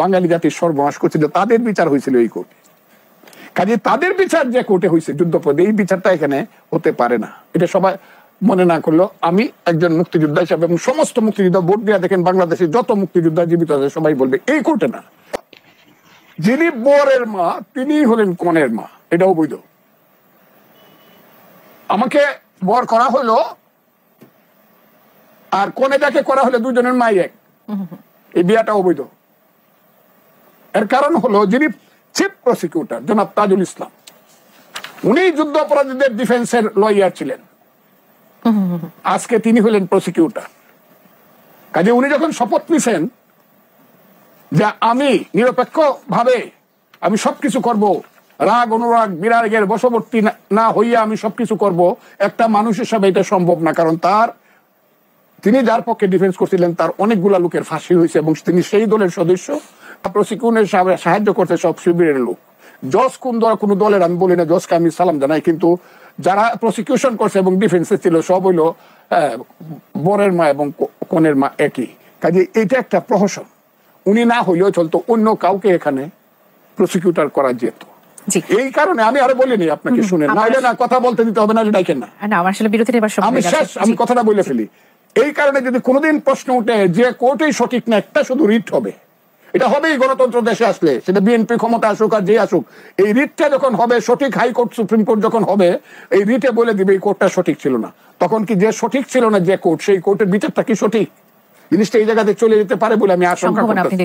বাঙালি জাতির সর্বনাশ করছিল, তাদের বিচার হয়েছিল এই কোর্টে। কাজে তাদের বিচার যে কোর্টে হয়েছে যুদ্ধপদে, এই বিচারটা এখানে হতে পারে না। এটা সবাই মনে না করলো আমি একজন মুক্তিযোদ্ধা হিসাবে এবং সমস্ত মুক্তিযোদ্ধা ভোট দিয়ে দেখেন বাংলাদেশে যত মুক্তিযোদ্ধা জীবিত আছে সবাই বলবে এই কোর্টে না। যিনি বরের মা তিনি হলেন কনের মা, এটাও বৈধ। আমাকে বর করা হলো আর কনে যাকে করা হলো দুজনের মাই এক, এই বিয়াটা অবৈধ। এর কারণ হলো যিনি চিফ প্রসিকিউটর জনাব তাজুল ইসলাম, উনি যুদ্ধ অপরাধীদের ডিফেন্সের লয়ার ছিলেন, আজকে তিনি হলেন প্রসিকিউটর। কাজে উনি যখন শপথ নিছেন যে আমি নিরপেক্ষ ভাবে আমি সবকিছু করব, রাগ অনুরাগ বিরাগের বশবর্তী না হইয়া আমি সবকিছু করব, একটা মানুষ হিসাবে এটা সম্ভব না। কারণ তিনি যার পক্ষে ডিফেন্স করছিলেন তার অনেকগুলা লোকের ফাঁসি হয়েছে এবং তিনি সেই দলের সদস্য। প্রসিকিউশনের সাহায্য করতে সব শিবিরের লোক। জজ কোনো দলের আমি বলি না, জজকে আমি সালাম জানাই, কিন্তু যারা প্রসিকিউশন করছে এবং ডিফেন্সে ছিল সব হইল বরের মা এবং কনের মা একই। কাজে এটা একটা প্রহসন। উনি না হইলেও চলতো, অন্য কাউকে এখানে প্রসিকিউটর করা যেত। এই কারণে আমি আরো বলিনি আপনাকে, শুনেন নাইলে না কথা বলতে দিতে হবে না, ডাকেন না। আমি শেষ, আমি কথাটা বলে ফেলি। এই কারণে যদি কোনোদিন প্রশ্ন উঠে যে কোর্টেই সঠিক না, একটা শুধু রিট হবে, এটা হবেই গণতন্ত্র দেশে আসলে, সেটা বিএনপি ক্ষমতা আসুক আর যে আসুক, এই রিটটা যখন হবে সঠিক, হাইকোর্ট সুপ্রিম কোর্ট যখন হবে, এই রিটে বলে দিবে এই কোর্টটা সঠিক ছিল না। তখন কি যে সঠিক ছিল না যে কোর্ট, সেই কোর্টের বিচারটা কি সঠিক, জিনিসটা এই জায়গাতে চলে যেতে পারে বলে আমি আশঙ্কা করতেছি।